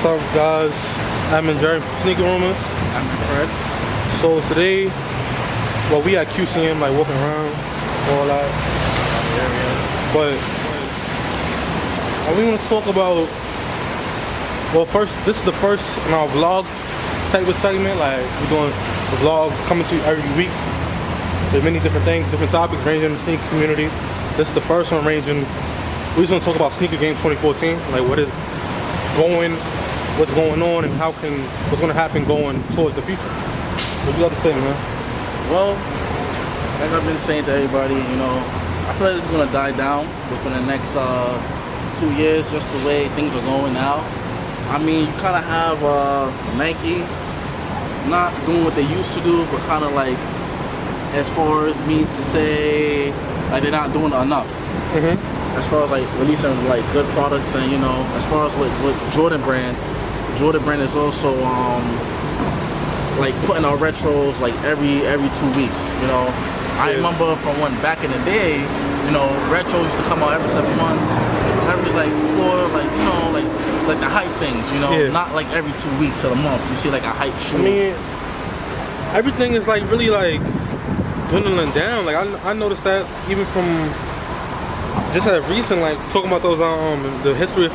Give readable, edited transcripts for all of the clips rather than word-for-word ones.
What's up, guys? I'm in Jerry from Sneaker Rumors. I'm in Fred. So today, well, we at QCM, like walking around, all that. But we want to talk about. Well, first, this is the first in our vlog type of segment. Like we're doing the vlog coming to you every week. There's many different things, different topics ranging in the sneaker community. This is the first one ranging. We're just gonna talk about Sneaker Game 2014, like what is going, what's going on, and what's gonna happen going towards the future. What you got to say, man? Well, like I've been saying to everybody, you know, I feel like it's gonna die down within the next 2 years, just the way things are going now. I mean, you kind of have Nike not doing what they used to do, but kind of like, as far as means to say, like they're not doing enough. As far as like releasing like good products, and you know, as far as with Jordan brand is also like putting out retros like every 2 weeks. You know, I remember from when back in the day, you know, retros used to come out every 7 months, every like 4, like you know, like the hype things. You know, not like every 2 weeks to the month. You see like a hype shoe. I mean, everything is like really like dwindling down. Like I noticed that even from just at recent, like talking about those the history of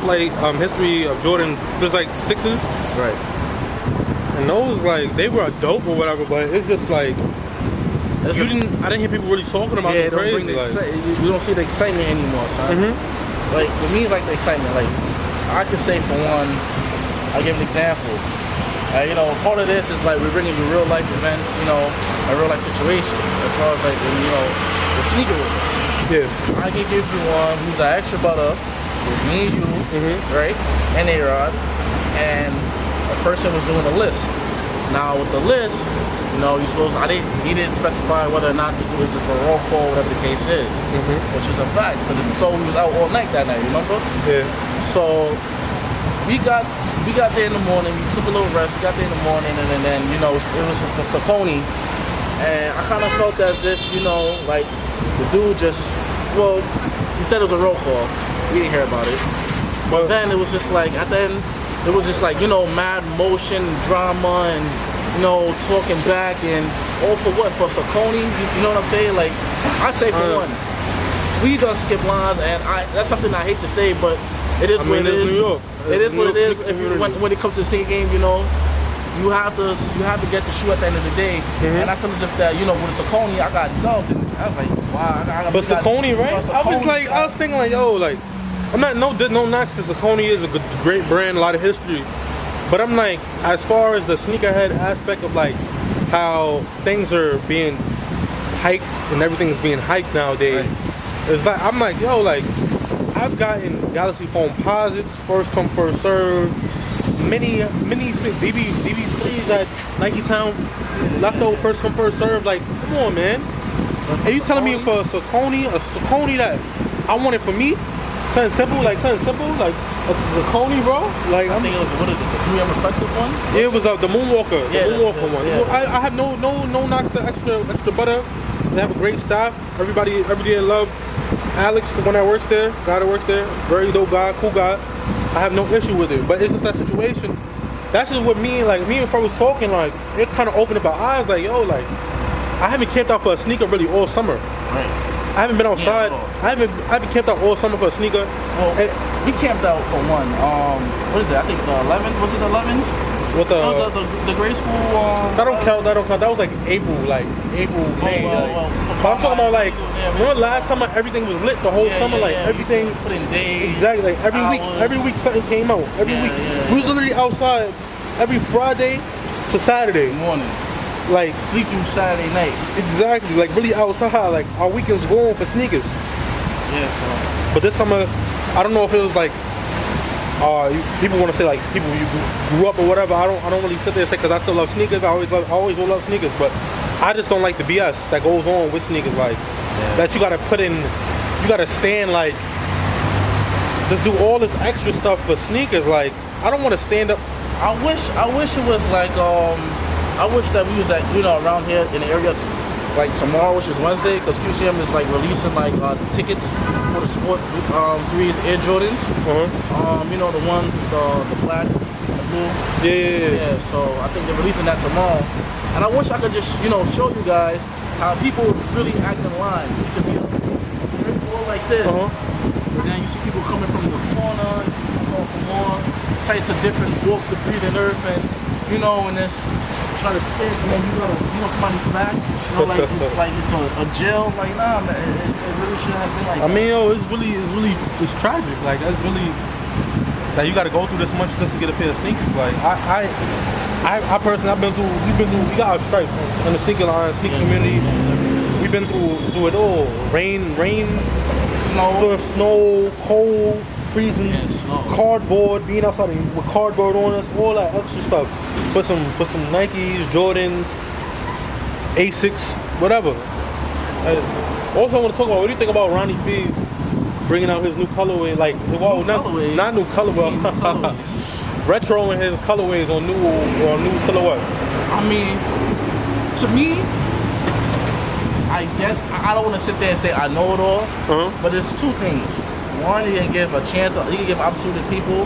Jordan, there's like 6s, right? And those like they were dope or whatever, but it's just like I didn't hear people really talking about it crazy. You don't see the excitement anymore, son. Like for me, like the excitement, like I could say for one, I'll give an example. You know, part of this is like we're bringing you real life events, you know, and real life situations. As far as like you know, the sneaker with us. I can give you one who's an extra butter with me and you, right? And A-Rod, and a person was doing a list. Now with the list, you know, he didn't specify whether or not to do this for roll call, whatever the case is, which is a fact. But so he was out all night that night, remember? Yeah. So we got there in the morning. We took a little rest. We got there in the morning, and then you know it was for Saucony, and I kind of felt as if you know like the dude just. Well, he said it was a roll call. We didn't hear about it. But then it was just like, at the end, it was just like, you know, mad motion, drama, and, you know, talking back, and all for what? For Saucony? You know what I'm saying? Like, I say for one, we done skip lines, and that's something I hate to say, but it is what it is. New York. It is what it is. When it comes to the sneaker game, you know, you have to get the shoe at the end of the day. And I feel as if that, you know, with Saucony, I got dubbed. And I was like, wow. But Saucony, right? I was thinking like, yo, like, I'm not no knocks to Saucony is a great brand, a lot of history. But I'm like, as far as the sneakerhead aspect of like how things are being hyped and everything's being hyped nowadays, it's like I'm like, yo, like I've gotten Galaxy Foam Posits, first come first serve. Many BB3s at Nike Town, leftover first come first serve. Like, come on, man. Are you telling me for a Saucony that I want it for me? Something simple, like a Saucony, bro. Like I think it was what is it, the 3M Reflective one? Yeah, it was the Moonwalker, Moonwalker one. Yeah. I have no knocks to extra butter. They have a great staff. Everybody in love. Alex, the one that works there, guy that works there, very dope guy, cool guy. I have no issue with it, but it's just that situation. That's just what me and Fred was talking. Like it kind of opened up our eyes. Like yo, like I haven't camped out for a sneaker really all summer. Right. I haven't been outside. I haven't camped out all summer for a sneaker. Well, we camped out for one. What is it? I think the 11th. Was it the 11th? With the grade school. That don't count. That was like April, May. But I'm talking about like remember last summer everything was lit the whole summer. Like everything. Put in days. Exactly. Like every week something came out. Every week we was literally outside every Friday to Saturday morning. Like sleep through Saturday night. Exactly. Like really outside. Like our weekends going for sneakers. Yes. But this summer, I don't know if it was like. People want to say like people you grew up or whatever. I don't really sit there and say because I still love sneakers. I always will love sneakers, but I just don't like the BS that goes on with sneakers. Like that you gotta put in, you gotta stand like just do all this extra stuff for sneakers. Like I don't want to stand up. I wish it was like I wish that we was at around here in the area like tomorrow, which is Wednesday, because QCM is like releasing like tickets for the Sport 3 Air Jordans. You know, the ones, the black the blue. Yeah. Yeah, so I think they're releasing that tomorrow. And I wish I could just, show you guys how people really act in line. You could be a brick wall like this. And then you see people coming from the corner, going for more sites of different walks of breathing earth, and and this try to spin, and then you gotta, somebody's back. Like it's like it's a jail. Like nah, man, it really shouldn't have been like that. I mean, it's tragic. Like that's really. Like you got to go through this much just to get a pair of sneakers. Like I personally, we got our stripes in the sneaker line, sneaker community. We've been through it all. Rain, snow, cold, freezing, cardboard, being outside with cardboard on us, all that extra stuff. Put some Nikes, Jordans, Asics, whatever. Also, I want to talk about, what do you think about Ronnie Fieg bringing out his new colorway? Like, well, not new colorway, retroing his colorways on new silhouettes. I mean, to me, I guess I don't want to sit there and say I know it all, but there's two things. One, he can give a chance, he can give opportunity to people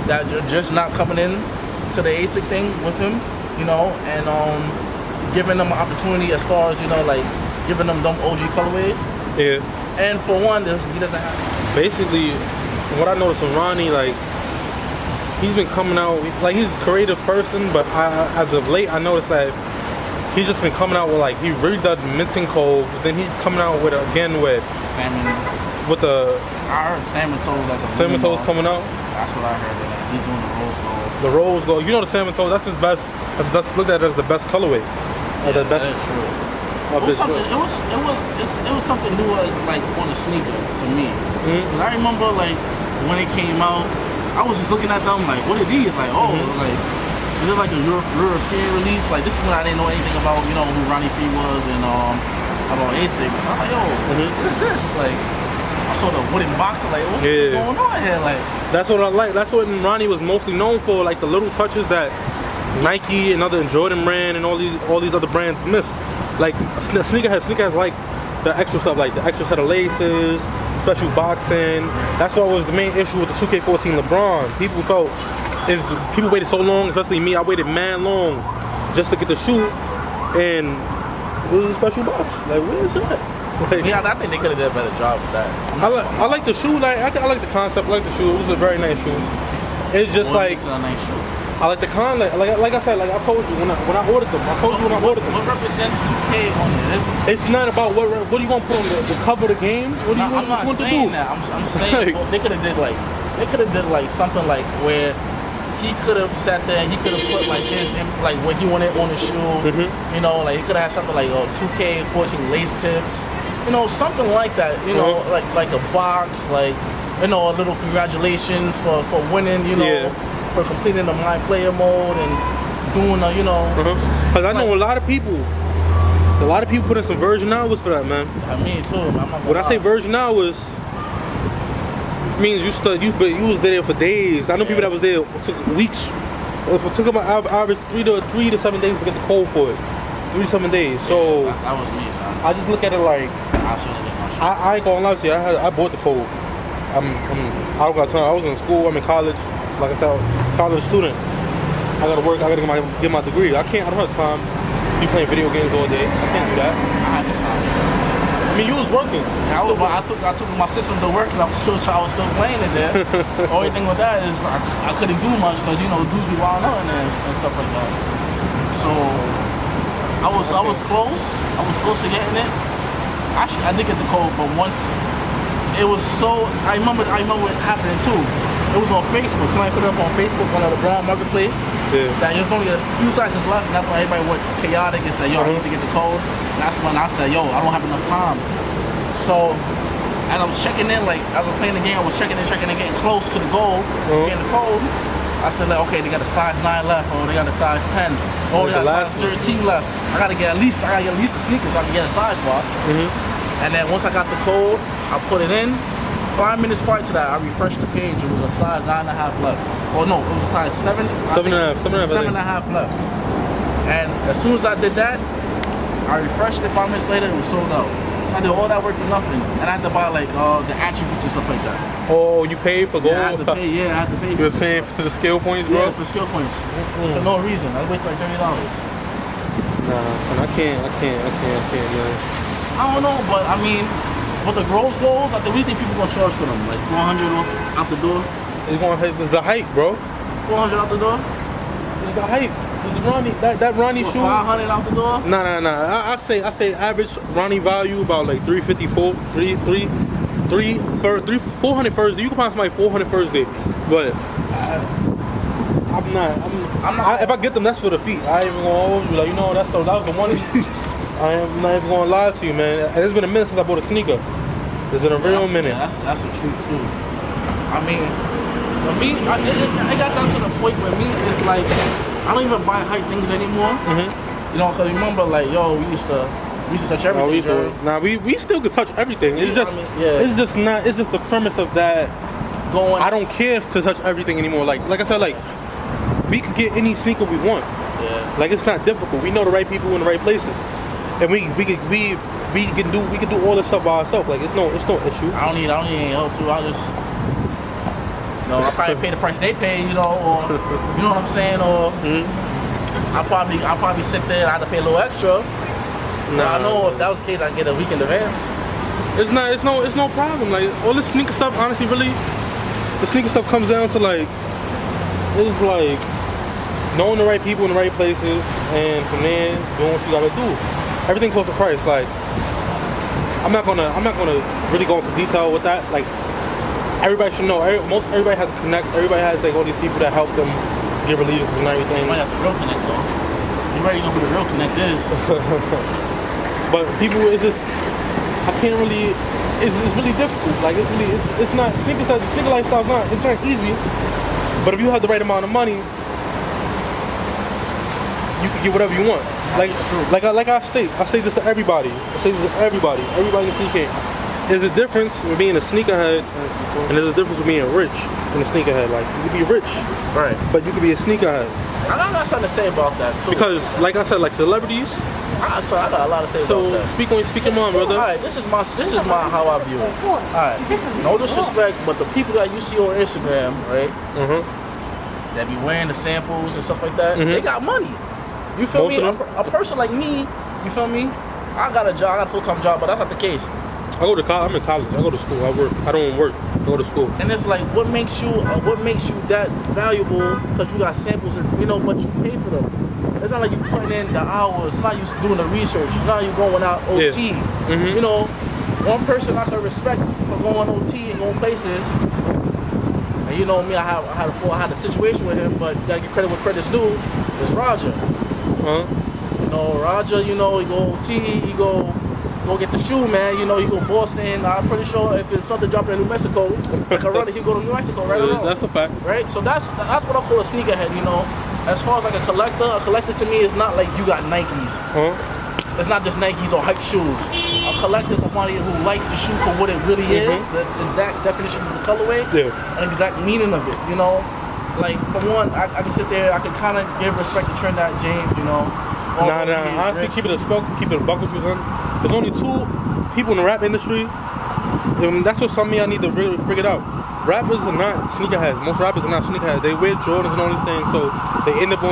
that are just not coming in to the ASIC thing with him, and giving them an opportunity as far as like giving them OG colorways. Yeah. And for one, he doesn't have. Basically, what I noticed with Ronnie, like, he's been coming out, like, he's a creative person, but as of late, I noticed that he's just been coming out with, like, he really does minting codes, then he's coming out with, again, with salmon. With the... I heard salmon toes like a salmon toes coming out? That's what I heard. Like, he's doing the rose gold. The rose gold. You know the salmon toes, that's his best, that's looked at as the best colorway. Yeah, the best, that is true. It was something new, like on the sneaker to me. Cause I remember like when it came out, I was just looking at them like, what are these? Like, like is it like a European release? Like this is when I didn't know anything about who Ronnie Fieg was and about Asics. I'm like, yo, what is this? Like I saw the wooden box. I'm like, what's going on here? Like that's what I like. That's what Ronnie was mostly known for, like the little touches that Nike and other Jordan brand and all these other brands miss. Like sneaker has like the extra stuff, like the extra set of laces, special boxing. That's what was the main issue with the 2K14 LeBron. People waited so long, especially me. I waited mad long just to get the shoe, and it was a special box. Like, where is it at? Like, yeah, I think they could have done a better job with that. I like the shoe. Like I like the concept. I like the shoe. It was a very nice shoe. It's just like it's a nice shoe. I like the like I said, like I told you when I ordered them. What represents 2K on it? It's not about what do you want to put on the cover of the game? What do you want to do? I'm not saying that. I'm saying they could have did like something like where he could have sat there and he could have put like like what he wanted on the shoe. Like he could have had something like 2K14 lace tips. Something like that. Like a box, like a little congratulations for winning. For completing the My Player mode and doing Cause I know a lot of people put in some Virgin hours for that, man. I mean too. When I say Virgin hours, it means you was there for days. I know people that was there took weeks. It took about average 3 to 7 days to get the code for it. 3 to 7 days. So that was me, son. I just look at it like I ain't gonna lie to you. I bought the code. I don't got time. I was in school. I'm in college. Like I said, college student. I gotta work. I gotta get my degree. I don't have time to be playing video games all day. I can't do that. I had the time. I mean, you was working. I took my system to work and I was still playing it there. Only thing with that is I couldn't do much because dudes be wild out in there and stuff like that. So I was close. I was close to getting it. Actually, I did get the code, but once it was so. I remember it happening too. It was on Facebook. Somebody put it up on Facebook on the Brown Marketplace. Yeah. That there's only a few sizes left, and that's why everybody went chaotic and said, "Yo, I need to get the code." And that's when I said, "Yo, I don't have enough time." So, as I was checking in, like as I was playing the game, I was checking in, getting close to the goal, getting the code. I said, like, okay, they got a size 9 left, or they got a size 10, or they got a size 13 left. I gotta get at least the sneakers so I can get a size swap. And then once I got the code, I put it in. 5 minutes prior to that, I refreshed the page. It was a size 9.5 left. Oh no, it was a size 7. 7.5 left. And as soon as I did that, I refreshed it. 5 minutes later, it was sold out. I did all that work for nothing, and I had to buy like the attributes and stuff like that. Oh, you paid for gold? Yeah, I had to pay. Yeah, I had to pay. You was paying for the skill points, bro? Yeah, for skill points. For no reason. I wasted like $30. Nah, and I can't, man. I don't know, but I mean, with the gross goals, I think we think people gonna charge for them, like 400 out the door. It's the hype, bro. 400 out the door. It's the hype. It's Ronnie. That Ronnie shoe. 500 out the door. Nah. I say average Ronnie value about like 354, 400 first day. You can find somebody 400 first day, but I'm not. If I get them, that's for the feet. I ain't even gonna hold you. Like, you know, that was the one. I am not even gonna lie to you, man. And it's been a minute since I bought a sneaker. It's been a real minute. Yeah, that's the truth too. I mean, for me, it got down to the point where it's like I don't even buy hype things anymore. You know, cause remember, like, yo, we used to touch everything. Nah, we still could touch everything. It's just, it's just not. It's just the premise of that. I don't care to touch everything anymore. Like I said, like we could get any sneaker we want. Yeah. Like, it's not difficult. We know the right people in the right places, and we can do all this stuff by ourselves. Like, it's no issue. I don't need any help too. I just, you know, I probably pay the price they pay, you know, or you know what I'm saying, or I probably sit there and I have to pay a little extra. Nah. I know if that was the case, I get a week in advance. It's no problem. Like, all this sneaker stuff, honestly, really, the sneaker stuff comes down to like, it's like knowing the right people in the right places, and from there doing what you gotta do. Everything costs a price. Like, I'm not gonna really go into detail with that. Like, everybody should know. Everybody has a connect. Everybody has like all these people that help them get releases and everything. You might have the real connect though. You already know who the real connect is. But people, it's just, I can't really. It's really difficult. Like, it's not sneaker lifestyle's not. It's not easy. But if you have the right amount of money, you can get whatever you want. Like I say this to everybody. Everybody in sneaker. There's a difference with being a sneakerhead, and there's a difference with being rich in a sneakerhead. Like, you can be rich, right? But you can be a sneakerhead. I got something to say about that. So, because, like I said, like celebrities. I got a lot to say about that. So speak your mind, brother. All right, this is my how I view it. All right, no disrespect, but the people that you see on Instagram, right? That be wearing the samples and stuff like that, they got money. You feel me? A person like me, you feel me? I got a job, I got a full-time job, but that's not the case. I go to college. I'm in college. I go to school. I work. I don't work. I go to school. And it's like, what makes you that valuable? Because you got samples and you know, but you pay for them. It's not like you putting in the hours. It's not you doing the research. It's not you going out OT. Yeah. You know, one person I can respect for going OT and going places. And you know me, I had a situation with him, but you gotta give credit where credit's due. Is Roger. You know, Roger. You know, he go OT. He go get the shoe, man. You know, he go Boston. I'm pretty sure if it's something dropping in New Mexico, like a runner, he go to New Mexico, right? That's a fact, right? So that's what I call a sneakerhead. You know, as far as like a collector to me is not like you got Nikes. It's not just Nikes or hike shoes. A collector is somebody who likes the shoe for what it really is, the exact definition of the colorway, and exact meaning of it. You know, like for one, I can sit there, I can kind of give respect to Trinidad James. You know. Nah. Honestly, keep it a buck with you, son. There's only two people in the rap industry, and that's what some of y'all need to really figure out. Rappers are not sneakerheads. Most rappers are not sneakerheads. They wear Jordans and all these things, so they end up on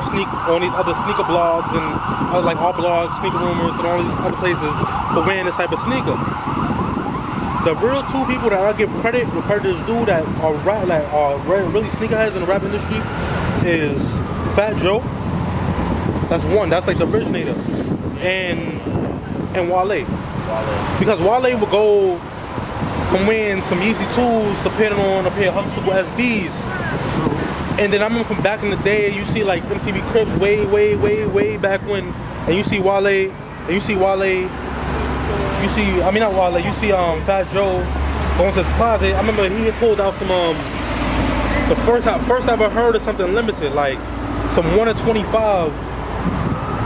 these other sneaker blogs and like our blogs, Sneaker Rumors, and all these other places for wearing this type of sneaker. The real two people that I give credit where credit is due that are really sneakerheads in the rap industry is Fat Joe. That's one. That's like the originator, and Wale. Because Wale would go from wearing some Yeezy 2s to putting on a pair of Huxtable SBs. And then I remember from back in the day, you see like MTV Cribs way back when, and you see Wale, you see Fat Joe going to his closet. I remember he had pulled out some the first I ever heard of something limited, like some 1 of 25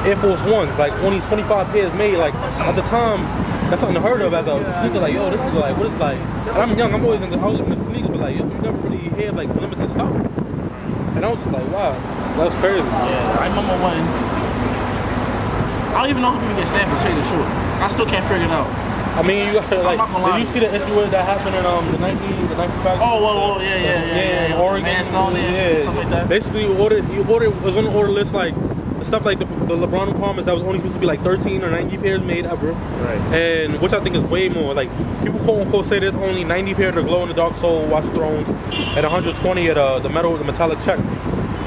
Air Force Ones, like only 25 pairs made. Like at the time, that's something unheard of as a sneaker. Like, yo, this is like, what is like? And I'm young, I was into sneakers, but like, yo, you never really hear like limited stuff. And I was just like, wow, that was crazy. Yeah, I remember when I don't even know how people get samples, tell you the truth. I still can't figure it out. I mean, you got like. not gonna lie Did you to see the issue where that happened in the Nike factory? Oh, yeah. in Oregon. Man, selling it, something like that. Basically, he ordered was on the order list like the stuff like the LeBron Palmers that was only supposed to be like 13 or 90 pairs made ever. Right. And which I think is way more. Like people quote unquote say there's only 90 pairs of glow in the dark soul Watch of Thrones and 120 at the metallic check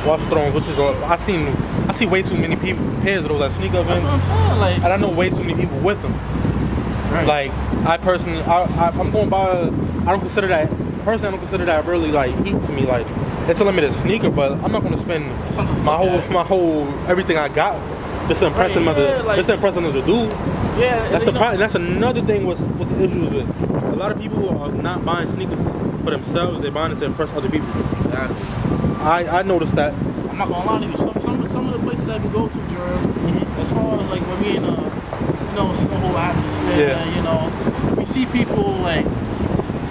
Watch of Thrones, which is I see way too many pairs of those at sneaker events. That's what I'm saying. Like, and I know way too many people with them. right. Like I personally, I'm going by. I don't consider that really like heat to me. Like it's a limited sneaker, but I'm not gonna spend my whole everything I got just to impress him as a dude. Yeah, That's the problem. That's another thing with the issues with a lot of people are not buying sneakers for themselves. They're buying it to impress other people. Exactly. I noticed that. I'm not gonna lie to you. Some of the places that we go to, Jerm, as far as like when we in a whole atmosphere, we see people like.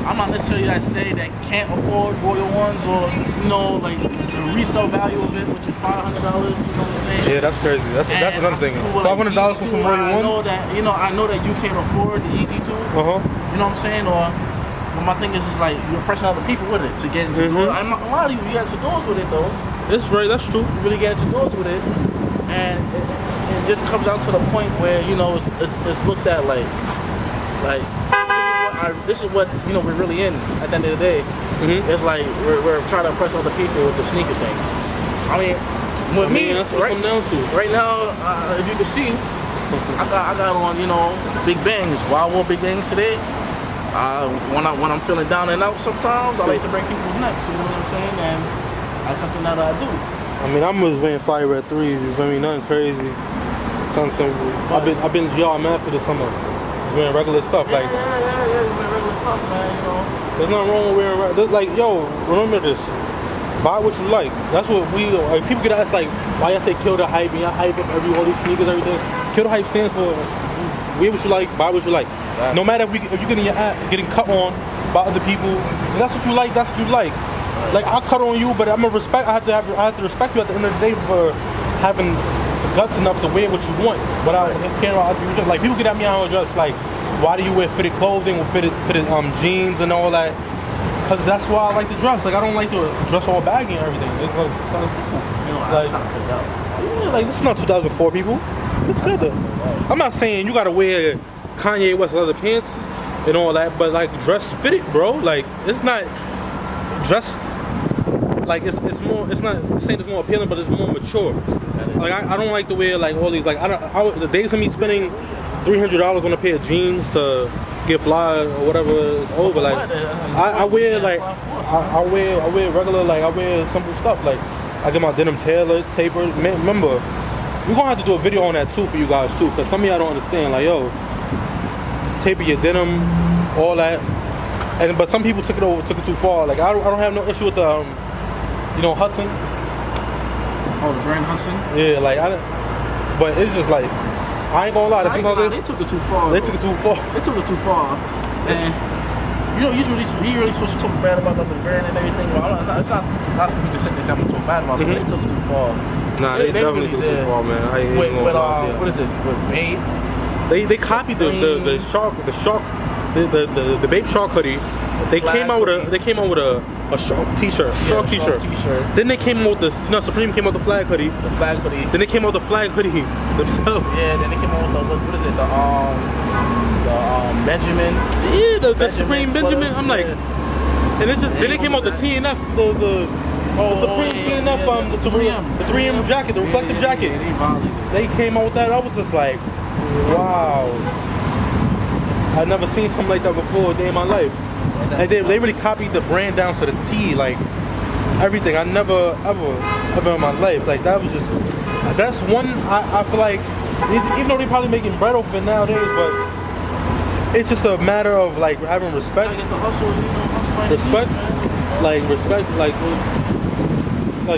I'm not necessarily that say that can't afford Royal Ones or like the resale value of it, which is $500. You know what I'm saying? Yeah, that's crazy. That's another thing. $500 for some Royal Ones. I know that you can't afford the Easy 2. You know what I'm saying? But my thing is like you're impressing other people with it to get into doors. I'm not gonna lie to you, you get into doors with it though. It's right. That's true. You really get into doors with it, and it just comes down to the point where it's looked at like. This is what we're really in at the end of the day. It's like we're trying to impress other people with the sneaker thing. I mean, with me, that's what it comes down to. Right now, if you can see, I got on Big Bangs. Why I wore Big Bangs today? When I'm feeling down and out, sometimes I like to break people's necks. You know what I'm saying? And that's something that I do. I mean, I'm just wearing Fire Red 3s. You feel me? Nothing crazy. Something simple. I've been GR mad for this summer. Wearing regular stuff Yeah, you wear regular stuff, man. There's nothing wrong with wearing regular. Like, yo, remember this. Buy what you like. That's what people get asked like, why y'all say kill the hype and y'all hype up all these sneakers, everything. Kill the hype stands for wear what you like, buy what you like. Exactly. No matter if you're getting cut on by other people, if that's what you like. That's what you like. Like I'll cut on you, but I have to respect you at the end of the day for having guts enough to wear what you want without caring about other people. Like people get at me on dress like, why do you wear fitted clothing with fitted jeans and all that? Because that's why I like to dress. Like I don't like to dress all baggy and everything. It's like kind of simple. Like this is not 2004 people. It's good though. I'm not saying you gotta wear Kanye West leather pants and all that, but like dress fitted, bro. Like it's not dress. Like it's more. It's not saying it's more appealing, but it's more mature. Like I don't like to wear like all these like the days of me spending $300 on a pair of jeans to get fly or whatever is over. Like I wear like I wear regular like I wear simple stuff. Like I get my denim tapered. Man, remember, we're gonna have to do a video on that too for you guys too, because some of y'all don't understand. Like yo, taper your denim, all that. But some people took it too far. Like I don't have no issue with the Hudson. Oh, the brand Hudson? Yeah, like but it's just like I ain't gonna lie. They took it too far. They took it too far. They took it too far. And you really supposed to talk bad about the brand and everything. Well, it's not that we can sit there and say I'm talking bad about it. But they took it too far. Nah, they definitely took it too far, man. What is it? With Babe? They copied the Babe Shark hoodie. They came out with a Shark t-shirt. Shark t-shirt. Then they came out with Supreme came out with the flag hoodie. The flag hoodie. Then they came out with the flag hoodie themselves. Yeah, then they came out with what is it? The Benjamin. Yeah, the Supreme Benjamin. I'm like, and it's just then they came out with the TNF, the Supreme TNF, the 3M jacket, the reflective jacket. They came out with that. I was just like, wow. I've never seen something like that before a day in my life. And they really copied the brand down to the T, like everything. I never ever in my life. Like that was just that's one I feel like even though they're probably making bread off it nowadays, but it's just a matter of like having respect. Respect, like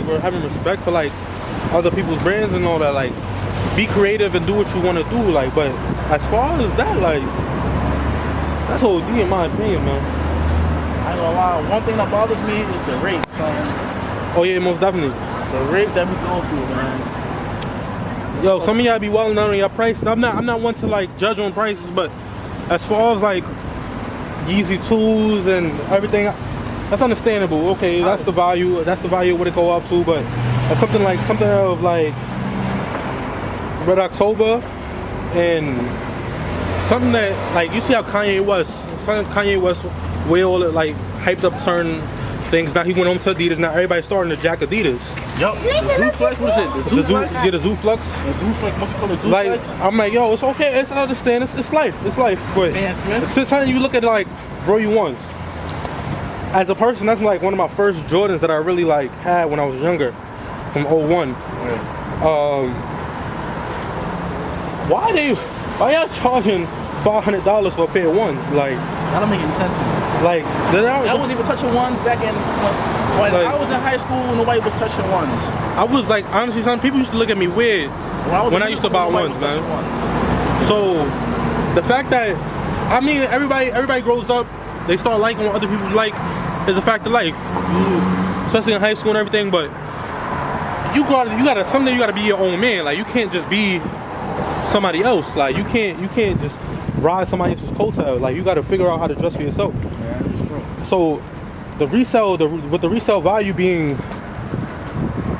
we're having respect for like other people's brands and all that. Like be creative and do what you want to do. Like, but as far as that, like that's OD in my opinion, man. I ain't gonna lie, one thing that bothers me is the rate, man. Oh yeah, most definitely. The rate that we go through, man. Yo, some of y'all be wilding out on your prices. I'm not one to like judge on prices, but as far as like Yeezy 2s and everything, that's understandable. Okay, that's the value. That's the value of what it go up to. But that's something of like Red October and something that like you see how Kanye West will like hyped up certain things. Now he went home to Adidas. Now everybody's starting to jack Adidas. Yup. The Zoo Flex, what is it? The Zoo Flex? Yeah, the Zoo Flex. The Zoo Flex, what you call it? Zoo Like, Flex? I'm like, yo, it's okay. I understand. It's life. It's life. But Man, Smith. sometimes you look at like Bro You Ones. As a person, that's like one of my first Jordans that I really like had when I was younger, from '01. Why y'all charging $500 for a pair of ones? Like, That don't make any sense to me. like I wasn't even touching ones back in when Like- I was in high school. Nobody was touching ones. I was like, honestly, son, people used to look at me weird when I used to buy ones, man. So the fact that, I mean, everybody grows up, they start liking what other people like is a fact of life, especially in high school and everything. But you gotta someday you gotta be your own man. Like, you can't just be somebody else. Like, you can't just ride somebody else's coattail. Like, you gotta figure out how to dress for yourself. Yeah, it's true. So the resale value being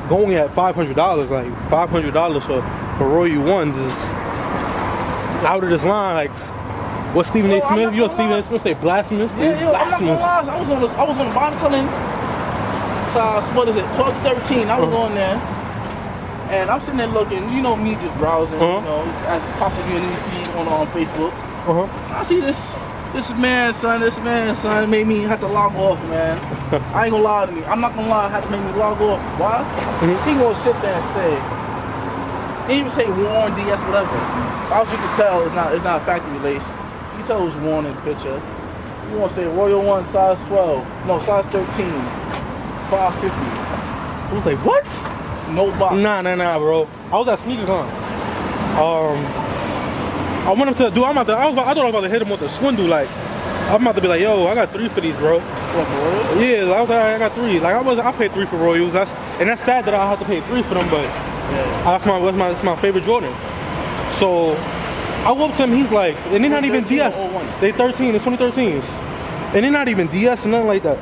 going at $500, like $500 for Royal Ones is out of this line. Like, what Stephen A. Smith? You know Stephen A. Smith say blasphemous? Yeah, yo, I'm not gonna lie. I was on the bottom selling size, what is it, 12 to 13. I was on there. And I'm sitting there looking, you know me just browsing, you know, as popping you on Facebook. I see this man, son, made me have to log off, man. I ain't gonna lie to me. I'm not gonna lie, had to make me log off. Why? He gonna sit there and say, he didn't even say Warren DS, whatever. As you can tell, it's not a factory lace. You can tell it was Warren in the picture. You wanna say Royal One, size 12, no, size 13, 550. I was like, what? No box. Nah, bro. I was at SneakerCon. I went up to the dude. I thought I was about to hit him with a swindle. Like, I'm about to be like, yo, I got 3 for these, bro. What, for Royals? Yeah, I was like, I got 3. Like, I paid 3 for Royals. That's sad that I have to pay 3 for them, but that's my favorite Jordan. So I walked to him. He's like, and they're not even DS. They 13, they're 2013s, and they're not even DS and nothing like that.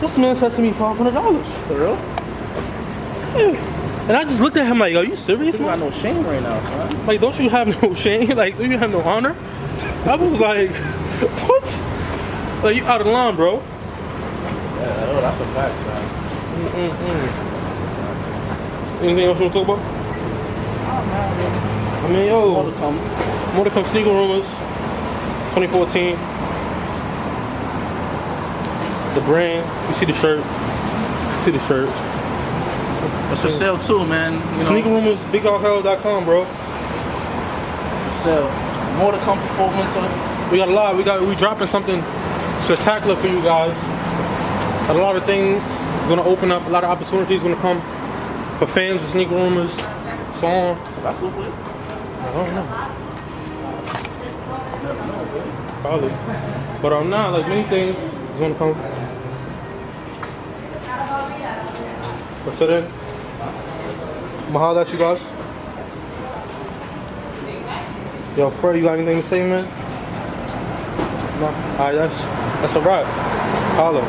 This man said to me $500. For real? Yeah. And I just looked at him like, are you serious, You got man? no shame right now, son. Like, don't you have no shame? Like, do you have no honor? I was like, what? Like, you out of line, bro. Yeah, oh, that's a fact, son. Anything else you want to talk about? I mean, yo, more to come. Sneaker Rumors 2014. The brand. You see the shirt. It's for sale too, man. You know, Sneaker Rumors, BigAllHell.com, bro. sale. More to come for fall winter. We got a lot. We dropping something spectacular for you guys. A lot of things gonna open up. A lot of opportunities gonna come for fans of Sneaker Rumors. So on. That's cool, please. I don't know. Probably. But now, like, many things is gonna come. But so then, I'ma holler at you guys. Yo, Fred, you got anything to say, man? No. Alright, that's a wrap. Holla.